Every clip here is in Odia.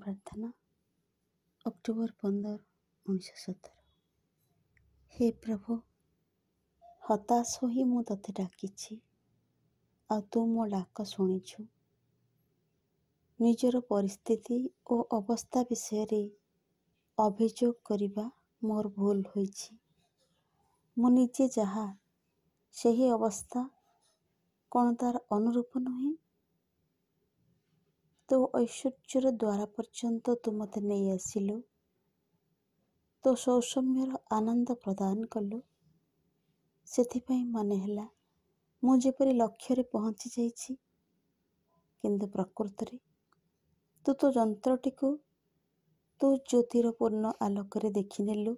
ପ୍ରାର୍ଥନା ଅକ୍ଟୋବର 15, 1917। ହେ ପ୍ରଭୁ, ହତାଶ ହୋଇ ମୁଁ ତୋତେ ଡାକିଛି, ଆଉ ତୁ ମୋ ଡାକ ଶୁଣିଛୁ। ନିଜର ପରିସ୍ଥିତି ଓ ଅବସ୍ଥା ବିଷୟରେ ଅଭିଯୋଗ କରିବା ମୋର ଭୁଲ ହୋଇଛି। ମୁଁ ନିଜେ ଯାହା, ସେହି ଅବସ୍ଥା କ'ଣ ତାର ଅନୁରୂପ ନୁହେଁ? ତୋ ଐଶ୍ୱର୍ଯ୍ୟର ଦ୍ୱାର ପର୍ଯ୍ୟନ୍ତ ତୁ ମୋତେ ନେଇ ଆସିଲୁ, ତୋ ସୌସମ୍ୟର ଆନନ୍ଦ ପ୍ରଦାନ କଲୁ। ସେଥିପାଇଁ ମନେ ହେଲା ମୁଁ ଯେପରି ଲକ୍ଷ୍ୟରେ ପହଞ୍ଚି ଯାଇଛି, କିନ୍ତୁ ପ୍ରକୃତରେ ତୁ ତୋ ଯନ୍ତ୍ରଟିକୁ ତୋ ଜ୍ୟୋତିର ପୂର୍ଣ୍ଣ ଆଲୋକରେ ଦେଖିନେଲୁ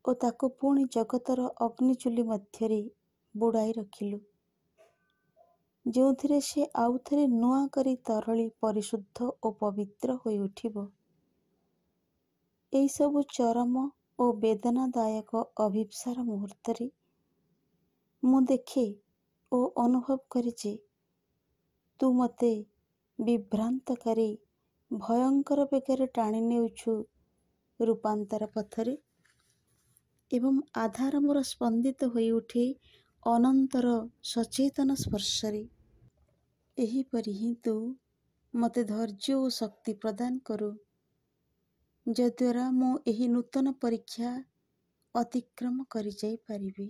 ଓ ତାକୁ ପୁଣି ଜଗତର ଅଗ୍ନିଚୁଲି ମଧ୍ୟରେ ବୁଡ଼ାଇ ରଖିଲୁ, ଯେଉଁଥିରେ ସେ ଆଉଥରେ ନୂଆ କରି ତରଳି ପରିଶୁଦ୍ଧ ଓ ପବିତ୍ର ହୋଇ ଉଠିବ। ଏହିସବୁ ଚରମ ଓ ବେଦନାଦାୟକ ଅଭିପ୍ସାର ମୁହୂର୍ତ୍ତରେ ମୁଁ ଦେଖେ ଓ ଅନୁଭବ କରେ ଯେ ତୁ ମୋତେ ବିଭ୍ରାନ୍ତକାରୀ ଭୟଙ୍କର ବେଗରେ ଟାଣି ନେଉଛୁ ରୂପାନ୍ତର ପଥରେ, ଏବଂ ଆଧାର ମୋର ସ୍ପନ୍ଦିତ ହୋଇ ଉଠେ ଅନନ୍ତର ସଚେତନ ସ୍ପର୍ଶରେ। ଏହିପରି ହିଁ ତୁ ମୋତେ ଧୈର୍ଯ୍ୟ ଓ ଶକ୍ତି ପ୍ରଦାନ କରୁ, ଯଦ୍ୱାରା ମୁଁ ଏହି ନୂତନ ପରୀକ୍ଷା ଅତିକ୍ରମ କରିଯାଇପାରିବି।